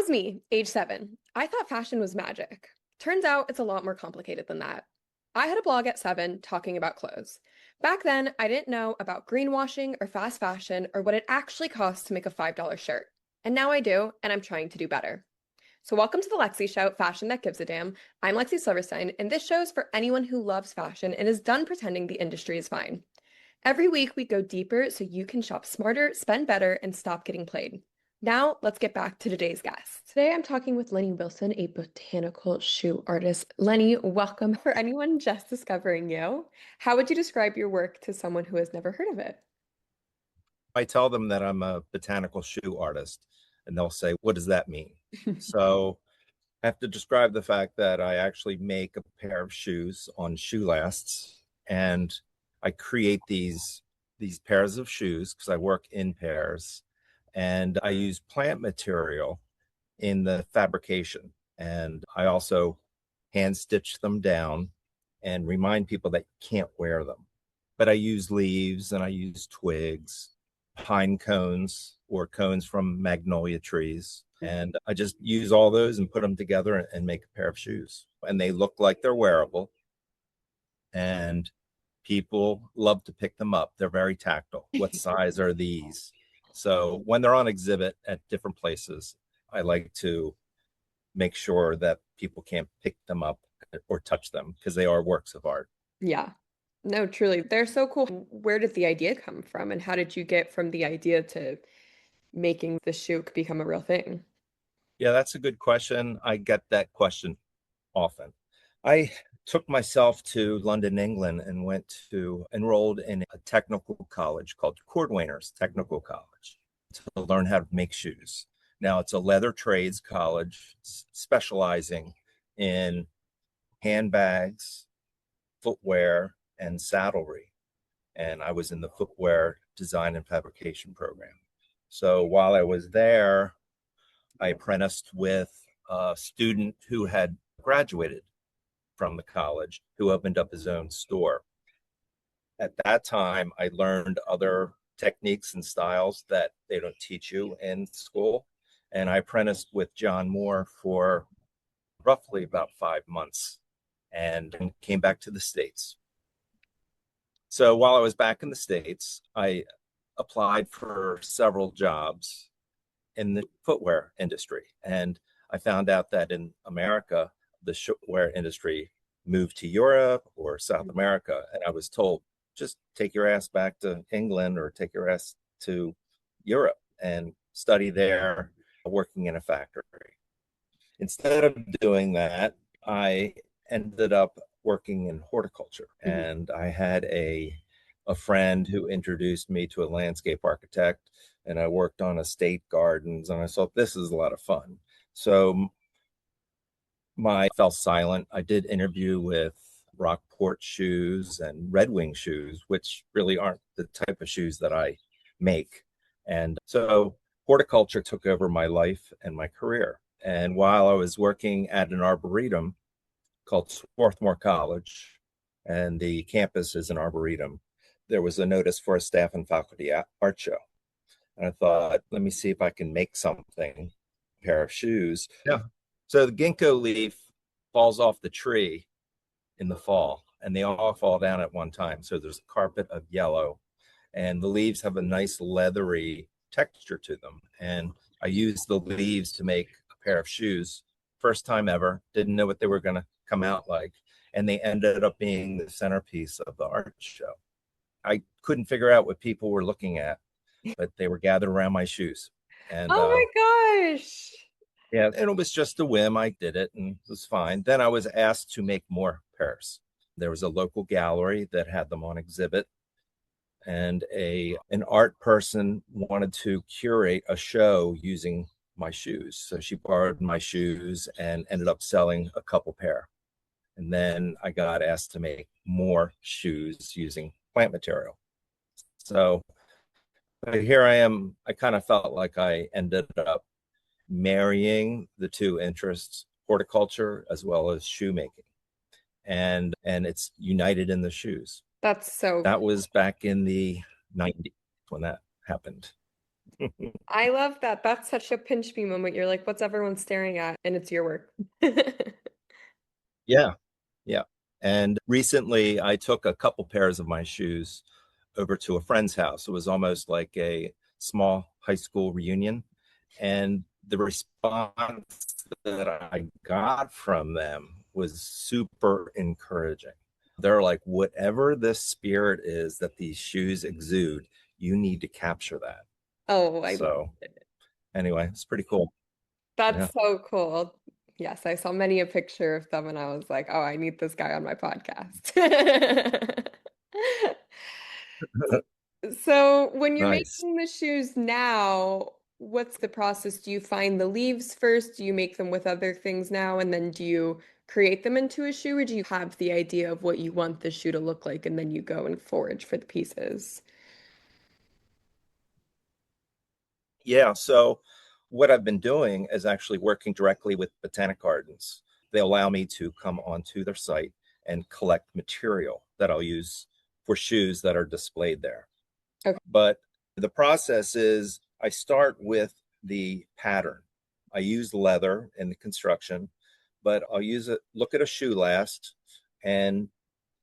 was me, age 7. I thought fashion was magic. Turns out it's a lot more complicated than that. I had a blog at 7 talking about clothes. Back then, I didn't know about greenwashing or fast fashion or what it actually costs to make a $5 shirt. And now I do, and I'm trying to do better. So, welcome to the Lexi Show, Fashion That Gives a Damn. I'm Lexi Silverstein, and this show is for anyone who loves fashion and is done pretending the industry is fine. Every week, we go deeper so you can shop smarter, spend better, and stop getting played. Now, let's get back to today's guest. Today, I'm talking with Lenny Wilson, a botanical shoe artist. Lenny, welcome. For anyone just discovering you, how would you describe your work to someone who has never heard of it? I tell them that I'm a botanical shoe artist, and they'll say, "What does that mean?" So I have to describe the fact that I actually make a pair of shoes on shoe lasts, and I create these pairs of shoes because I work in pairs, and I use plant material in the fabrication, and I also hand stitch them down and remind people that you can't wear them. But I use leaves and I use twigs, pine cones or cones from magnolia trees. And I just use all those and put them together and make a pair of shoes. And they look like they're wearable. And people love to pick them up. They're very tactile. What size are these? So when they're on exhibit at different places, I like to make sure that people can't pick them up or touch them because they are works of art. Yeah. No, truly, they're so cool. Where did the idea come from, and how did you get from the idea to making the shoe become a real thing? Yeah, that's a good question. I get that question often. I took myself to London, England, and went to enrolled in a technical college called Cordwainers Technical College to learn how to make shoes. Now, it's a leather trades college specializing in handbags, footwear, and saddlery. And I was in the footwear design and fabrication program. So while I was there, I apprenticed with a student who had graduated from the college who opened up his own store. At that time, I learned other techniques and styles that they don't teach you in school. And I apprenticed with John Moore for roughly about 5 months and came back to the States. So while I was back in the States, I applied for several jobs in the footwear industry. And I found out that in America, the footwear industry moved to Europe or South America. And I was told, just take your ass back to England or take your ass to Europe and study there, working in a factory. Instead of doing that, I ended up working in horticulture. And I had a friend who introduced me to a landscape architect, and I worked on estate gardens, and I thought this is a lot of fun. So my fell silent. I did interview with Rockport shoes and Red Wing shoes, which really aren't the type of shoes that I make. And so horticulture took over my life and my career. And while I was working at an arboretum called Swarthmore College, and the campus is an arboretum, there was a notice for a staff and faculty art show. And I thought, let me see if I can make something, a pair of shoes. Yeah. So the ginkgo leaf falls off the tree in the fall, and they all fall down at one time. So there's a carpet of yellow, and the leaves have a nice leathery texture to them. And I used the leaves to make a pair of shoes. First time ever. Didn't know what they were going to come out like. And they ended up being the centerpiece of the art show. I couldn't figure out what people were looking at, but they were gathered around my shoes. And Oh my gosh. yeah, and it was just a whim. I did it and it was fine. Then I was asked to make more pairs. There was a local gallery that had them on exhibit, and an art person wanted to curate a show using my shoes. So she borrowed my shoes and ended up selling a couple pair. And then I got asked to make more shoes using plant material. So here I am. I kind of felt like I ended up marrying the two interests, horticulture as well as shoemaking. And it's united in the shoes. That's so That was back in the 90s when that happened. I love that. That's such a pinch me moment. You're like, what's everyone staring at? And it's your work. Yeah, yeah. And recently I took a couple pairs of my shoes over to a friend's house. It was almost like a small high school reunion. And the response that I got from them was super encouraging. They're like, whatever the spirit is that these shoes exude, you need to capture that. Oh, I love So, it. anyway, it's pretty cool. Yeah. That's so cool. Yes, I saw many a picture of them and I was like, oh, I need this guy on my podcast. So when you're Nice. making the shoes now, what's the process? Do you find the leaves first? Do you make them with other things now? And then do you create them into a shoe, or do you have the idea of what you want the shoe to look like and then you go and forage for the pieces? Yeah. So, what I've been doing is actually working directly with botanic gardens. They allow me to come onto their site and collect material that I'll use for shoes that are displayed there. Okay. But the process is I start with the pattern. I use leather in the construction, but I'll use it, look at a shoe last and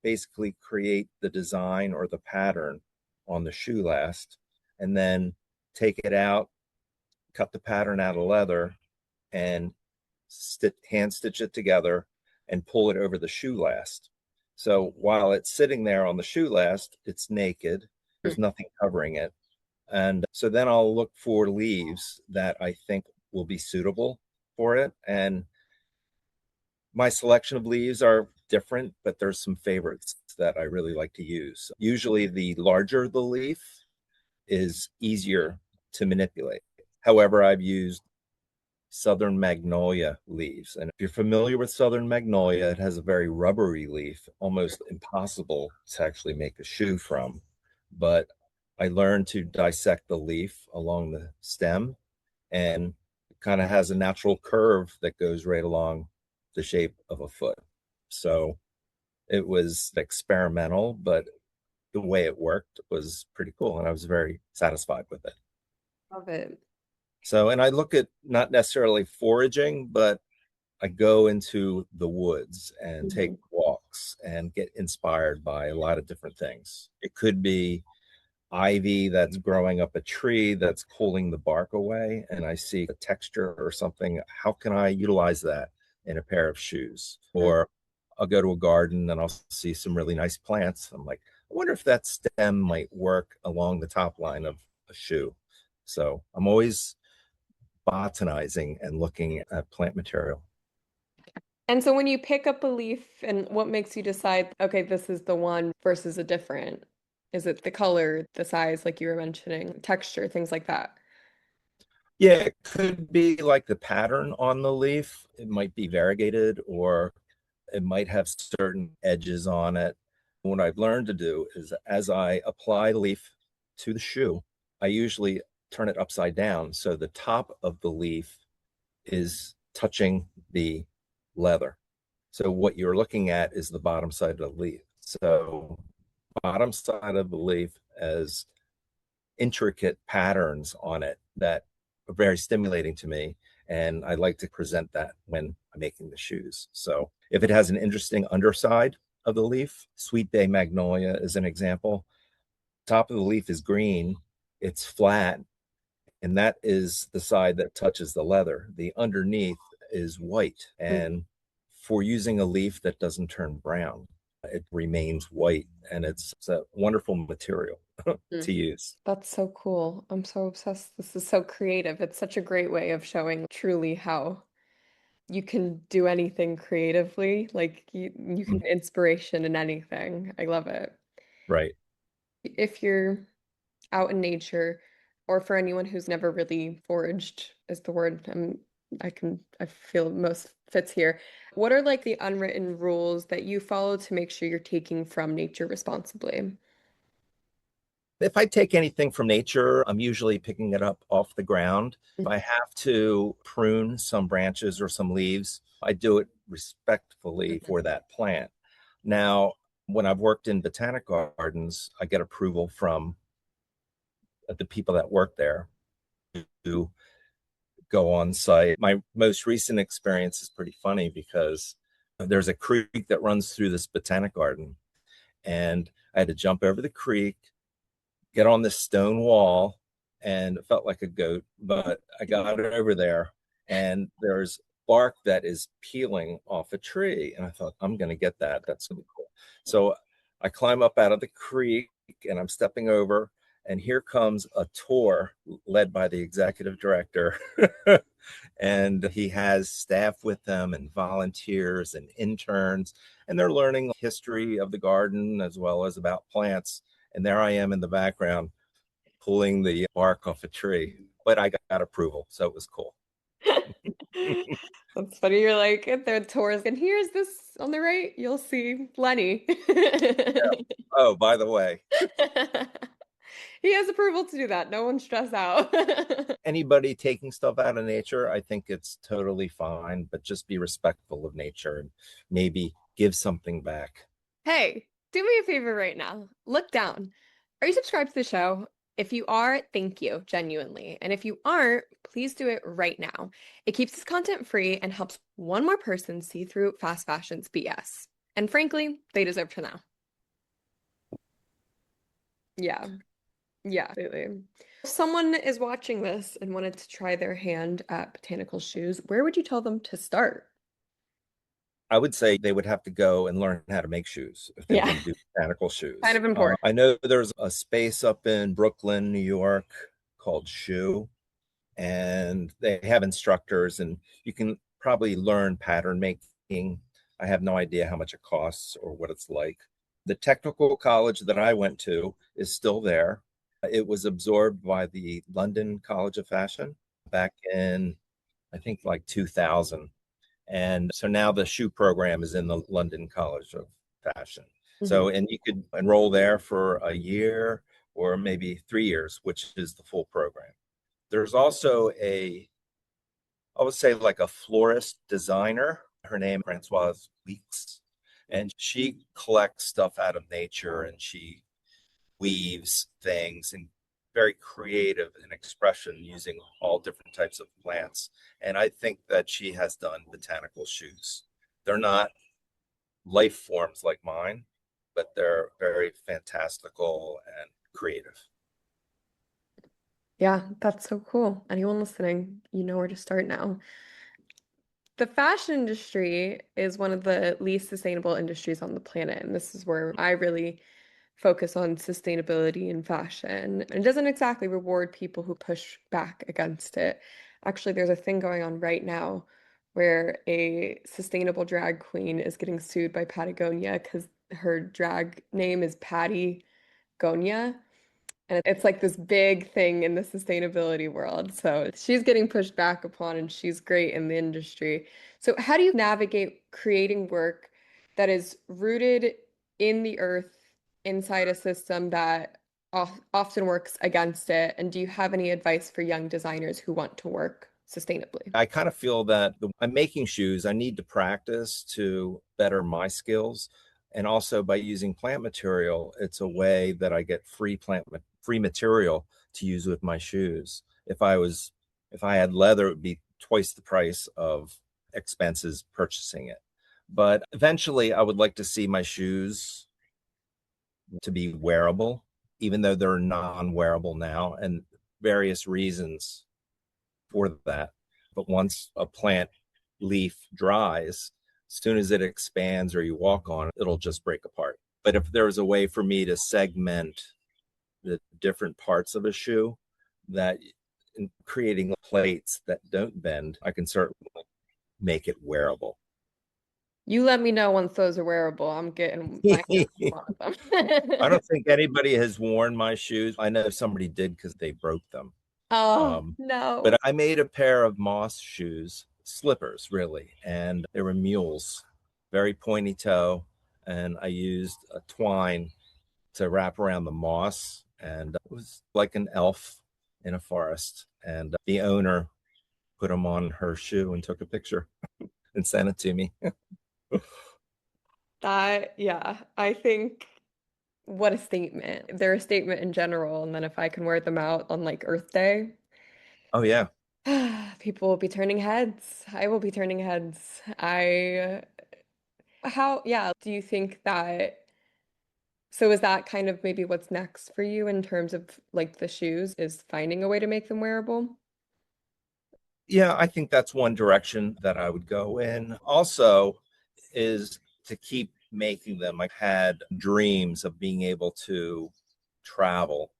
basically create the design or the pattern on the shoe last, and then take it out, cut the pattern out of leather, and hand stitch it together and pull it over the shoe last. So while it's sitting there on the shoe last, it's naked. There's nothing covering it. And so then I'll look for leaves that I think will be suitable for it. And my selection of leaves are different, but there's some favorites that I really like to use. Usually, the larger the leaf is easier to manipulate. However, I've used southern magnolia leaves. And if you're familiar with southern magnolia, it has a very rubbery leaf, almost impossible to actually make a shoe from. But I learned to dissect the leaf along the stem, and it kind of has a natural curve that goes right along the shape of a foot. So it was experimental, but the way it worked was pretty cool. And I was very satisfied with it. Love it. So, and I look at not necessarily foraging, but I go into the woods and take Mhm. walks and get inspired by a lot of different things. It could be ivy that's growing up a tree that's pulling the bark away, and I see a texture or something. How can I utilize that in a pair of shoes? Or I'll go to a garden and I'll see some really nice plants. I'm like, I wonder if that stem might work along the top line of a shoe. So I'm always botanizing and looking at plant material. And so when you pick up a leaf, and what makes you decide, okay, this is the one versus a different? Is it the color, the size, like you were mentioning, texture, things like that? Yeah, it could be like the pattern on the leaf. It might be variegated or it might have certain edges on it. What I've learned to do is as I apply leaf to the shoe, I usually turn it upside down so the top of the leaf is touching the leather. So what you're looking at is the bottom side of the leaf. So bottom side of the leaf as intricate patterns on it that are very stimulating to me. And I like to present that when I'm making the shoes. So if it has an interesting underside of the leaf, sweet bay magnolia is an example. Top of the leaf is green, it's flat, and that is the side that touches the leather. The underneath is white. And for using a leaf that doesn't turn brown, it remains white, and it's a wonderful material Mhm. to use. That's so cool. I'm so obsessed. This is so creative. It's such a great way of showing truly how you can do anything creatively. Like you can inspiration in anything. I love it. Right. If you're out in nature, or for anyone who's never really foraged is the word I feel most fits here. What are like the unwritten rules that you follow to make sure you're taking from nature responsibly? If I take anything from nature, I'm usually picking it up off the ground. If I have to prune some branches or some leaves, I do it respectfully Mhm. for that plant. Now, when I've worked in botanic gardens, I get approval from the people that work there. go on site. My most recent experience is pretty funny because there's a creek that runs through this botanic garden, and I had to jump over the creek, get on this stone wall, and it felt like a goat, but I got over there, and there's bark that is peeling off a tree. And I thought, I'm going to get that. That's really cool. So I climb up out of the creek and I'm stepping over, and here comes a tour led by the executive director. And he has staff with them and volunteers and interns, and they're learning history of the garden as well as about plants. And there I am in the background pulling the bark off a tree, but I got approval, so it was cool. That's funny. You're like at their tours, and here's this on the right, you'll see Lenny. Oh, by the way, He has approval to do that. No one stress out. anybody taking stuff out of nature, I think it's totally fine, but just be respectful of nature and maybe give something back. Hey, do me a favor right now. Look down. Are you subscribed to the show? If you are, thank you, genuinely. And if you aren't, please do it right now. It keeps this content free and helps one more person see through fast fashion's BS. And frankly, they deserve to know. Yeah, yeah, absolutely. If someone is watching this and wanted to try their hand at botanical shoes, where would you tell them to start? I would say they would have to go and learn how to make shoes if they were Yeah, going to do botanical kind shoes. of important. I know there's a space up in Brooklyn, New York called Shoe, and they have instructors, and you can probably learn pattern making. I have no idea how much it costs or what it's like. The technical college that I went to is still there. It was absorbed by the London College of Fashion back in, I think, like 2000. And so now the shoe program is in the London College of Fashion. Mhm. So, and you could enroll there for a year or maybe 3 years, which is the full program. There's also I would say like a florist designer. Her name Francoise Weeks, and she collects stuff out of nature and she weaves things and very creative in expression using all different types of plants. And I think that she has done botanical shoes. They're not life forms like mine, but they're very fantastical and creative. Yeah, that's so cool. Anyone listening, you know where to start now. The fashion industry is one of the least sustainable industries on the planet, and this is where I really focus on sustainability in fashion. And it doesn't exactly reward people who push back against it. Actually, there's a thing going on right now where a sustainable drag queen is getting sued by Patagonia because her drag name is Patty Gonia. And it's like this big thing in the sustainability world. So she's getting pushed back upon and she's great in the industry. So, how do you navigate creating work that is rooted in the earth inside a system that often works against it? And do you have any advice for young designers who want to work sustainably? I kind of feel that I'm making shoes. I need to practice to better my skills. And also by using plant material, it's a way that I get free material to use with my shoes. If I had leather, it would be twice the price of expenses purchasing it. But eventually I would like to see my shoes to be wearable, even though they're non-wearable now, and various reasons for that. But once a plant leaf dries, as soon as it expands or you walk on it, it'll just break apart. But if there's a way for me to segment the different parts of a shoe, that in creating plates that don't bend, I can certainly make it wearable. You let me know once those are wearable. I'm getting my hands I on them. don't think anybody has worn my shoes. I know somebody did because they broke them. Oh, Um, no. but I made a pair of moss shoes, slippers really, and they were mules, very pointy toe. And I used a twine to wrap around the moss, and it was like an elf in a forest. And the owner put them on her shoe and took a picture and sent it to me. That, yeah, I think what a statement. They're a statement in general. And then if I can wear them out on like Earth Day, Oh, yeah. People will be turning heads. I will be turning heads. Yeah, do you think that, so is that kind of maybe what's next for you in terms of like the shoes, is finding a way to make them wearable? Yeah, I think that's one direction that I would go in. Also, is to keep making them. I've had dreams of being able to travel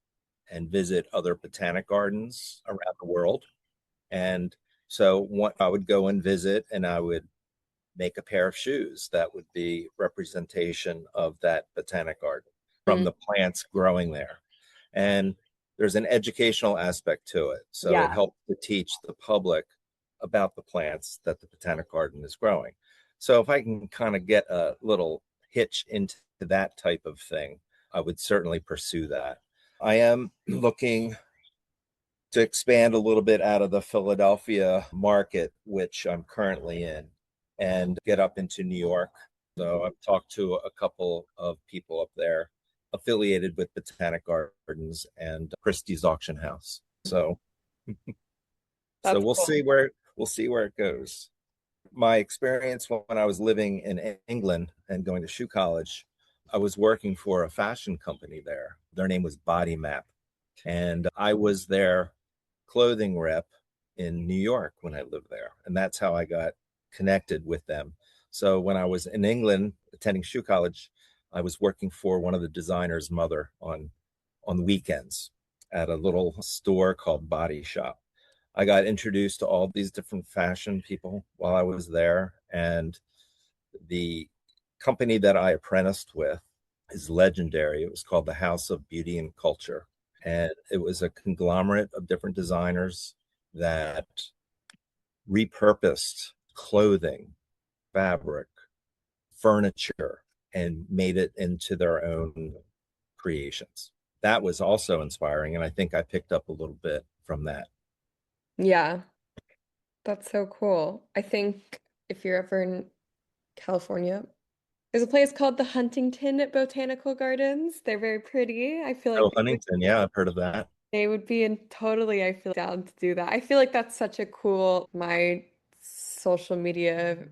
and visit other botanic gardens around the world. And so what I would go and visit and I would make a pair of shoes that would be representation of that botanic garden from Mm, the plants growing there. And there's an educational aspect to it. So it yeah. helps to teach the public about the plants that the botanic garden is growing. So if I can kind of get a little hitch into that type of thing, I would certainly pursue that. I am looking to expand a little bit out of the Philadelphia market, which I'm currently in, and get up into New York. So I've talked to a couple of people up there affiliated with Botanic Gardens and Christie's Auction House. So That's we'll cool. see where it goes. My experience when I was living in England and going to shoe college, I was working for a fashion company there. Their name was Body Map, and I was their clothing rep in New York when I lived there. And that's how I got connected with them. So when I was in England attending shoe college, I was working for one of the designers' mother on the weekends at a little store called Body Shop. I got introduced to all these different fashion people while I was there. And the company that I apprenticed with is legendary. It was called the House of Beauty and Culture. And it was a conglomerate of different designers that repurposed clothing, fabric, furniture, and made it into their own creations. That was also inspiring. And I think I picked up a little bit from that. Yeah, that's so cool. I think if you're ever in California, there's a place called the Huntington Botanical Gardens. They're very pretty. I feel like Oh, Huntington. Yeah, I've heard of that. they would be in totally, I feel down to do that. I feel like that's such a cool, my social media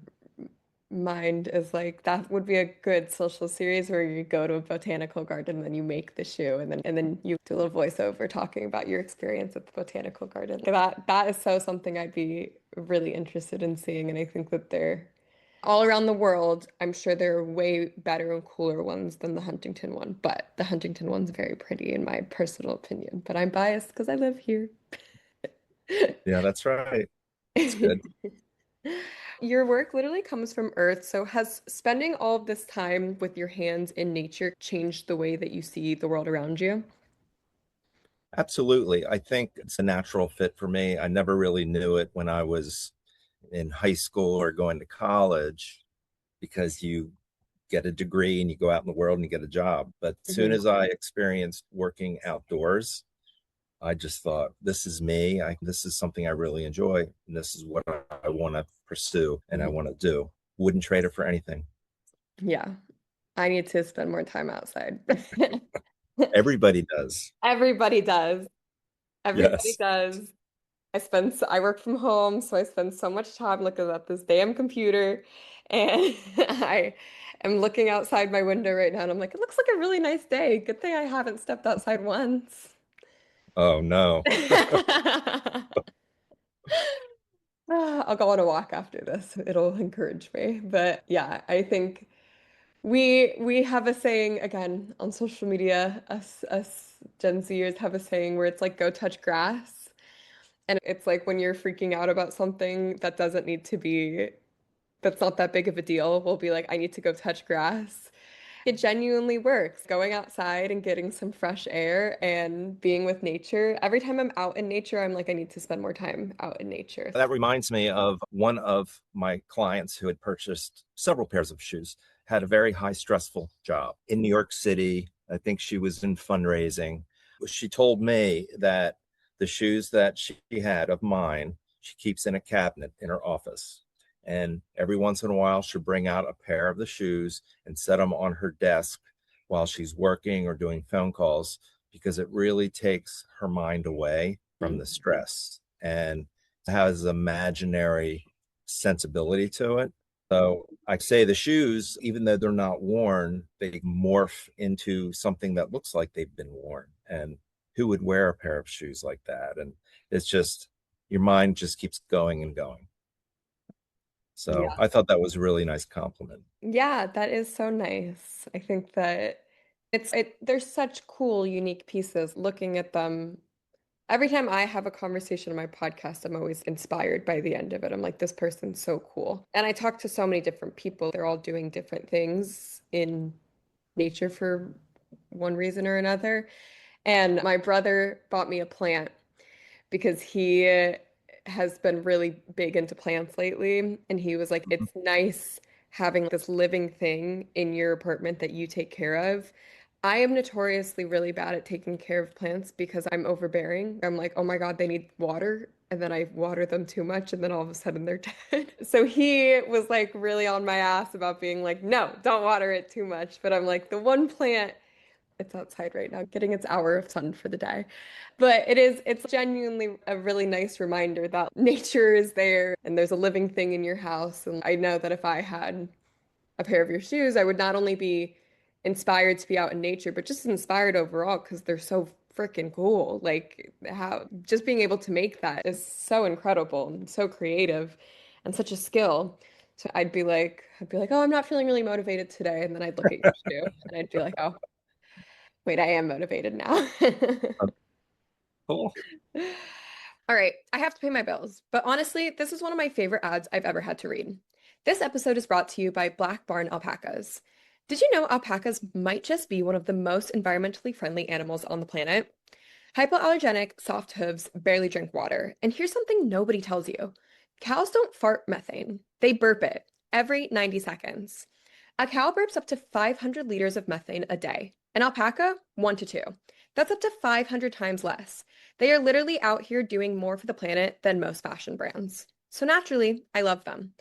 mind is like that would be a good social series where you go to a botanical garden and then you make the shoe and then you do a little voiceover talking about your experience at the botanical garden. That is so something I'd be really interested in seeing, and I think that they're all around the world. I'm sure there are way better and cooler ones than the Huntington one, but the Huntington one's very pretty in my personal opinion. But I'm biased because I live here. Yeah, that's right. It's good. Your work literally comes from Earth, so has spending all of this time with your hands in nature changed the way that you see the world around you? Absolutely. I think it's a natural fit for me. I never really knew it when I was in high school or going to college because you get a degree and you go out in the world and you get a job. But as soon Mhm. as I experienced working outdoors, I just thought, this is me. This is something I really enjoy. And this is what I want to pursue and I Mhm. want to do. Wouldn't trade it for anything. Yeah, I need to spend more time outside. Everybody does. Everybody does. Everybody Yes. does. I work from home, so I spend so much time looking at this damn computer. And I am looking outside my window right now and I'm like, it looks like a really nice day. Good thing I haven't stepped outside once. Oh, no. I'll go on a walk after this. It'll encourage me. But yeah, I think we have a saying again on social media, us Gen Zers have a saying where it's like go touch grass. And it's like when you're freaking out about something that doesn't need to be, that's not that big of a deal, we'll be like, I need to go touch grass. It genuinely works. Going outside and getting some fresh air and being with nature. Every time I'm out in nature, I'm like, I need to spend more time out in nature. That reminds me of one of my clients who had purchased several pairs of shoes, had a very high stressful job in New York City. I think she was in fundraising. She told me that the shoes that she had of mine, she keeps in a cabinet in her office. And every once in a while, she'll bring out a pair of the shoes and set them on her desk while she's working or doing phone calls because it really takes her mind away from the stress and has imaginary sensibility to it. So I say the shoes, even though they're not worn, they morph into something that looks like they've been worn. And who would wear a pair of shoes like that? And it's just your mind just keeps going and going. So Yeah. I thought that was a really nice compliment. Yeah, that is so nice. I think that there's such cool, unique pieces. Looking at them, every time I have a conversation on my podcast, I'm always inspired by the end of it. I'm like, this person's so cool. And I talk to so many different people. They're all doing different things in nature for one reason or another. And my brother bought me a plant because he has been really big into plants lately. And he was like, it's nice having this living thing in your apartment that you take care of. I am notoriously really bad at taking care of plants because I'm overbearing. I'm like, oh my God, they need water. And then I water them too much, and then all of a sudden they're dead. So he was like really on my ass about being like, no, don't water it too much. But I'm like, the one plant, it's outside right now, getting its hour of sun for the day. But it's genuinely a really nice reminder that nature is there and there's a living thing in your house. And I know that if I had a pair of your shoes, I would not only be inspired to be out in nature, but just inspired overall because they're so freaking cool. Like how just being able to make that is so incredible and so creative and such a skill. So I'd be like, oh, I'm not feeling really motivated today. And then I'd look at your shoe and I'd be like, oh, wait, I am motivated now. Cool. All right, I have to pay my bills, but honestly, this is one of my favorite ads I've ever had to read. This episode is brought to you by Black Barn Alpacas. Did you know alpacas might just be one of the most environmentally friendly animals on the planet? Hypoallergenic, soft hooves, barely drink water. And here's something nobody tells you. Cows don't fart methane. They burp it every 90 seconds. A cow burps up to 500 liters of methane a day. An alpaca, 1 to 2. That's up to 500 times less. They are literally out here doing more for the planet than most fashion brands. So naturally, I love them.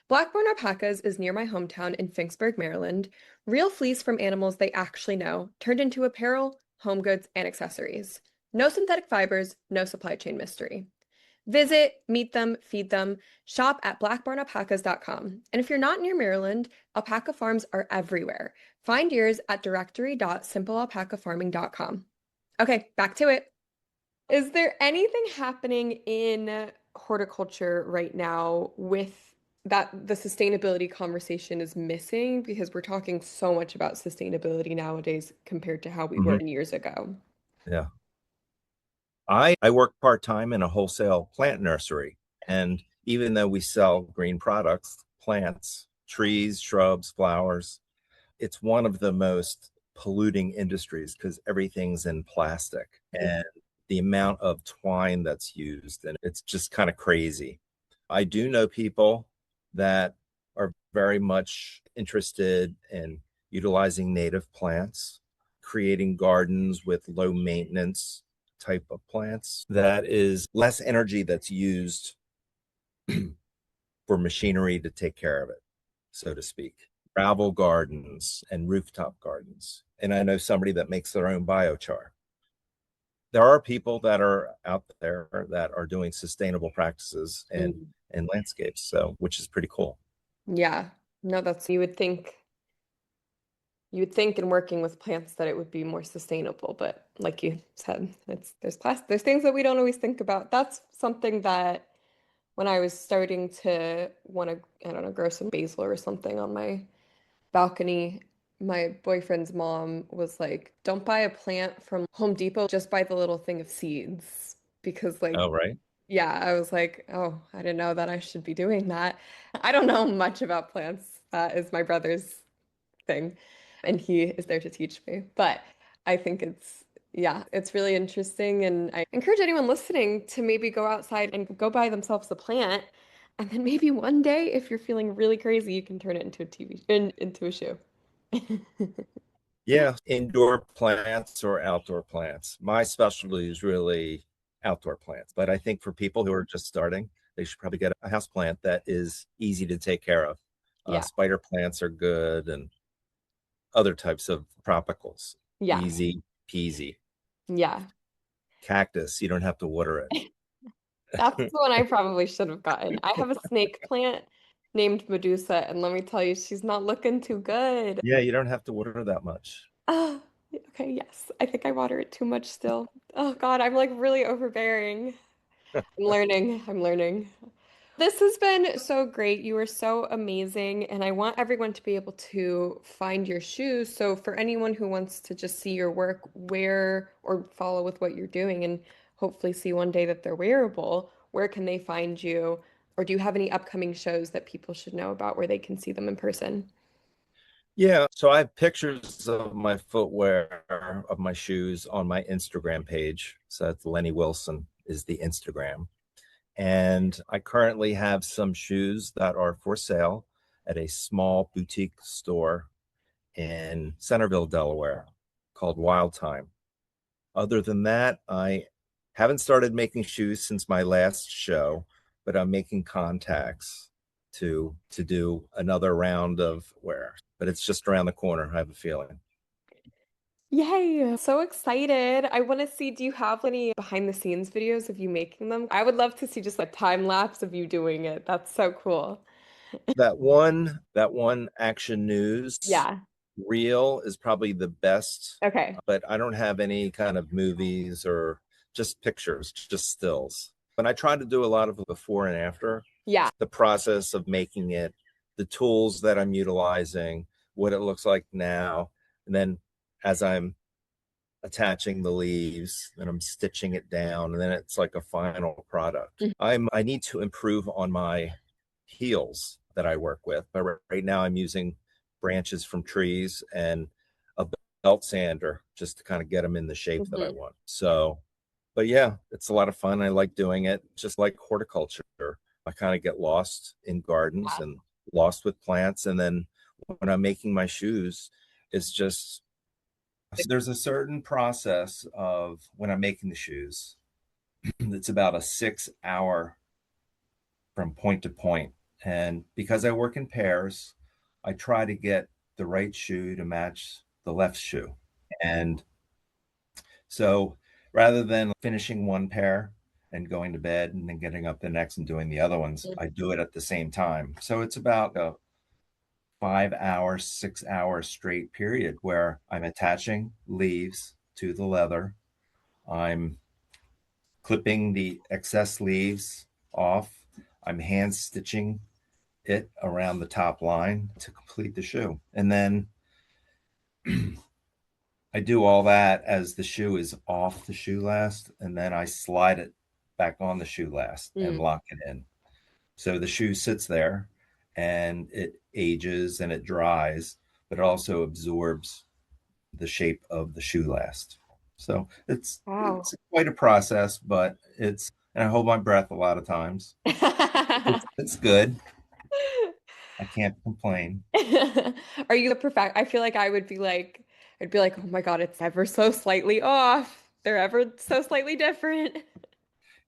Blackburn Alpacas is near my hometown in Finksburg, Maryland. Real fleece from animals they actually know, turned into apparel, home goods, and accessories. No synthetic fibers, no supply chain mystery. Visit, meet them, feed them, shop at blackbarnalpacas.com. And if you're not near Maryland, alpaca farms are everywhere. Find yours at directory.simplealpacafarming.com. Okay, back to it. Is there anything happening in horticulture right now with that the sustainability conversation is missing? Because we're talking so much about sustainability nowadays compared to how we were Mhm. years ago. Yeah. I work part-time in a wholesale plant nursery. And even though we sell green products, plants, trees, shrubs, flowers, it's one of the most polluting industries because everything's in plastic and the amount of twine that's used, and it's just kind of crazy. I do know people that are very much interested in utilizing native plants, creating gardens with low maintenance type of plants that is less energy that's used for machinery to take care of it, so to speak. Gravel gardens and rooftop gardens. And I know somebody that makes their own biochar. There are people that are out there that are doing sustainable practices Mm. and landscapes, so which is pretty cool. Yeah. No, that's you would think in working with plants that it would be more sustainable, but like you said, there's things that we don't always think about. That's something that when I was starting to want to, I don't know, grow some basil or something on my balcony, my boyfriend's mom was like, "Don't buy a plant from Home Depot, just buy the little thing of seeds." Because like, Oh, right. yeah, I was like, "Oh, I didn't know that I should be doing that." I don't know much about plants. That is my brother's thing, and he is there to teach me. But I think yeah, it's really interesting. And I encourage anyone listening to maybe go outside and go buy themselves a plant. And then maybe one day, if you're feeling really crazy, you can turn it into a into a shoe. Yeah, indoor plants or outdoor plants. My specialty is really outdoor plants, but I think for people who are just starting, they should probably get a house plant that is easy to take care of. Yeah. Spider plants are good, and other types of tropicals. Yeah. Easy peasy. Yeah. Cactus, you don't have to water it. That's the one I probably should have gotten. I have a snake plant named Medusa, and let me tell you, she's not looking too good. Yeah, you don't have to water that much. Oh, okay, yes. I think I water it too much still. Oh God, I'm like really overbearing. I'm learning. I'm learning. This has been so great. You were so amazing, and I want everyone to be able to find your shoes. So for anyone who wants to just see your work, wear or follow with what you're doing, and hopefully see one day that they're wearable, where can they find you? Or do you have any upcoming shows that people should know about where they can see them in person? Yeah, so I have pictures of my footwear, of my shoes on my Instagram page. So that's Lenny Wilson is the Instagram. And I currently have some shoes that are for sale at a small boutique store in Centerville, Delaware called Wild Time. Other than that, I haven't started making shoes since my last show, but I'm making contacts to do another round of wear. But it's just around the corner, I have a feeling. Yay! So excited. I want to see, do you have any behind the scenes videos of you making them? I would love to see just a time lapse of you doing it. That's so cool. That one Action News Yeah. reel is probably the best, Okay. but I don't have any kind of movies or just pictures, just stills. But I try to do a lot of before and after, Yeah. the process of making it, the tools that I'm utilizing, what it looks like now, and then as I'm attaching the leaves and I'm stitching it down, and then it's like a final product. Mhm. I need to improve on my heels that I work with, but right now I'm using branches from trees and a belt sander just to kind of get them in the shape that I Mhm. want. So, but yeah, it's a lot of fun. I like doing it, just like horticulture. I kind of get lost in gardens Yeah. and lost with plants, and then when I'm making my shoes, it's just there's a certain process of when I'm making the shoes. It's about a 6 hour from point to point. And because I work in pairs, I try to get the right shoe to match the left shoe. And so rather than finishing one pair and going to bed and then getting up the next and doing the other ones, I do it at the same time. So it's about a 5 hour, 6 hour straight period where I'm attaching leaves to the leather. I'm clipping the excess leaves off. I'm hand stitching it around the top line to complete the shoe. And then I do all that as the shoe is off the shoe last, and then I slide it back on the shoe last and Mm. lock it in. So the shoe sits there and it ages and it dries, but it also absorbs the shape of the shoe last. So Wow. it's quite a process, but it's and I hold my breath a lot of times. It's good. I can't complain. Are you the perfect? I feel like I'd be like, oh my God, it's ever so slightly off. They're ever so slightly different.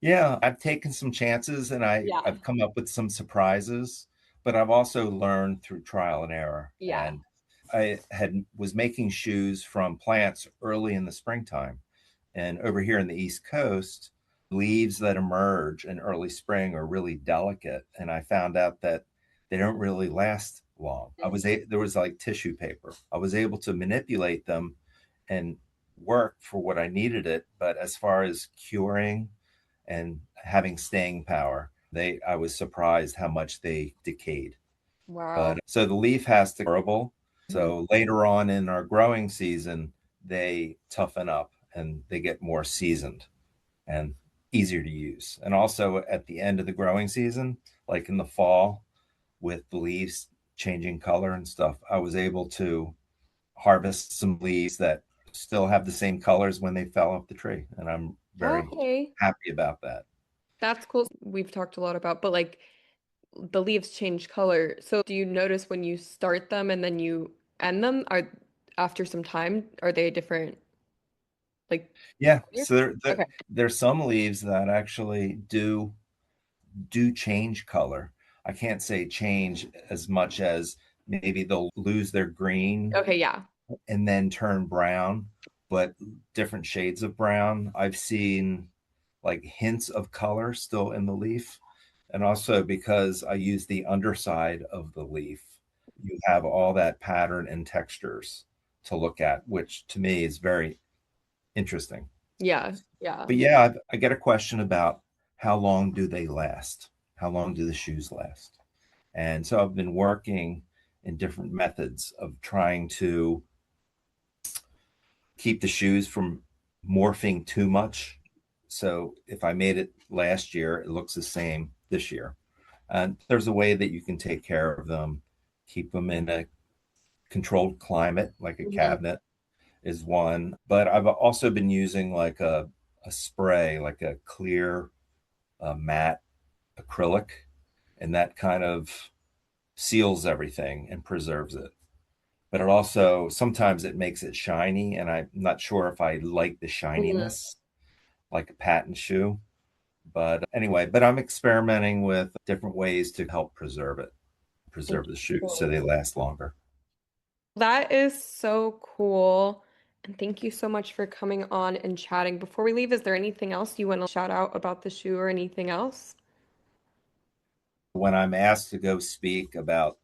Yeah, I've taken some chances and Yeah. I've come up with some surprises, but I've also learned through trial and error. Yeah. And I had was making shoes from plants early in the springtime. And over here in the East Coast, leaves that emerge in early spring are really delicate. And I found out that they don't really last long. There was like tissue paper. I was able to manipulate them and work for what I needed it. But as far as curing and having staying power, I was surprised how much they decayed. But Wow. so the leaf has to be durable. Mhm. So later on in our growing season, they toughen up and they get more seasoned and easier to use. And also at the end of the growing season, like in the fall, with the leaves changing color and stuff, I was able to harvest some leaves that still have the same colors when they fell off the tree. And I'm very Okay. happy about that. That's cool. We've talked a lot about, but like the leaves change color. So do you notice when you start them and then you end them, are after some time, are they different like Yeah, color? so Okay. there's some leaves that actually do change color. I can't say change as much as maybe they'll lose their green Okay, yeah. and then turn brown, but different shades of brown. I've seen like hints of color still in the leaf. And also because I use the underside of the leaf, you have all that pattern and textures to look at, which to me is very interesting. Yeah, yeah. But yeah, I get a question about how long do they last? How long do the shoes last? And so I've been working in different methods of trying to keep the shoes from morphing too much. So if I made it last year, it looks the same this year. And there's a way that you can take care of them, keep them in a controlled climate, like a Mhm. cabinet is one. But I've also been using like a spray, like a clear matte acrylic, and that kind of seals everything and preserves it. But it also sometimes it makes it shiny, and I'm not sure if I like the Mhm. shininess like a patent shoe. But anyway, but I'm experimenting with different ways to help preserve the shoes so they Interesting. last longer. That is so cool. And thank you so much for coming on and chatting. Before we leave, is there anything else you want to shout out about the shoe or anything else? When I'm asked to go speak about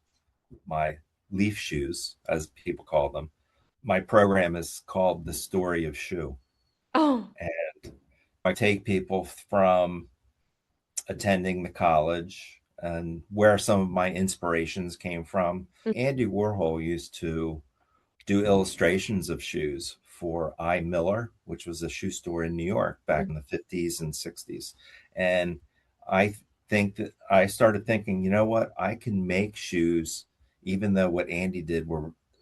my leaf shoes, as people call them, my program is called The Story of Shoe. Oh, And I take people from attending the college and where some of my inspirations came from. Andy Warhol used to do illustrations of shoes for I. Miller, which was a shoe store in New York back in the 50s and 60s. And I think that I started thinking, you know what? I can make shoes, even though what Andy did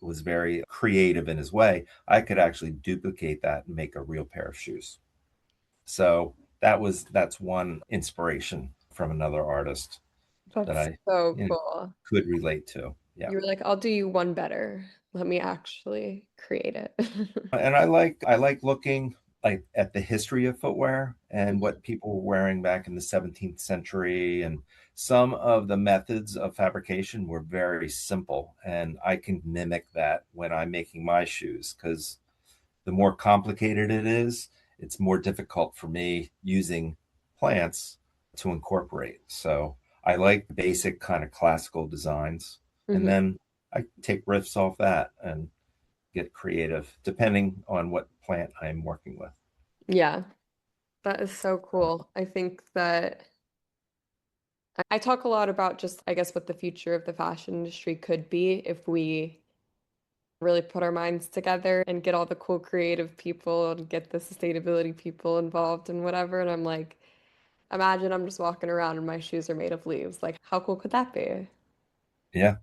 was very creative in his way. I could actually duplicate that and make a real pair of shoes. So that's one inspiration from another artist that that's I so you know, cool. could relate to. Yeah. You were like, I'll do you one better. Let me actually create it. And I like looking like at the history of footwear and what people were wearing back in the 17th century, and some of the methods of fabrication were very simple, and I can mimic that when I'm making my shoes, because the more complicated it is, it's more difficult for me using plants to incorporate. So I like basic kind of classical designs, and Mhm. then I take riffs off that and get creative depending on what plant I'm working with. Yeah, that is so cool. I think that I talk a lot about just, I guess, what the future of the fashion industry could be if we really put our minds together and get all the cool creative people and get the sustainability people involved and whatever. And I'm like, imagine I'm just walking around and my shoes are made of leaves. Like, how cool could that be? Yeah.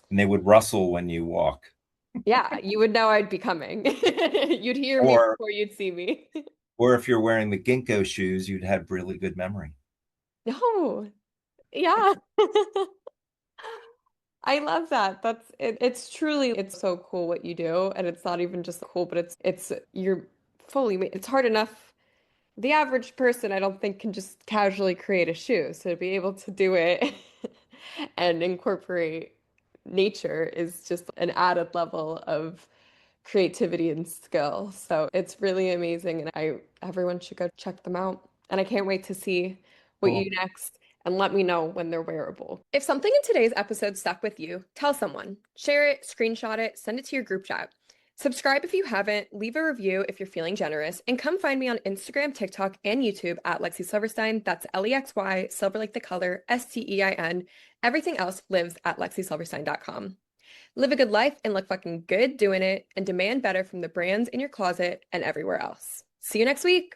And they would rustle when you walk. Yeah, you would know I'd be coming. You'd hear me Or before you'd see me. or if you're wearing the ginkgo shoes, you'd have really good memory. No, yeah. I love that. That's it, it's truly it's so cool what you do and it's not even just cool but it's you're it's hard enough. The average person I don't think can just casually create a shoe. So to be able to do it and incorporate nature is just an added level of creativity and skill. So it's really amazing and I everyone should go check them out. And I can't wait to see what you Cool. do next and let me know when they're wearable. If something in today's episode stuck with you, tell someone, share it, screenshot it, send it to your group chat. Subscribe if you haven't, leave a review if you're feeling generous, and come find me on Instagram, TikTok, and YouTube at Lexy Silverstein. That's Lexy, silver like the color, Stein. Everything else lives at LexySilverstein.com. Live a good life and look fucking good doing it, and demand better from the brands in your closet and everywhere else. See you next week.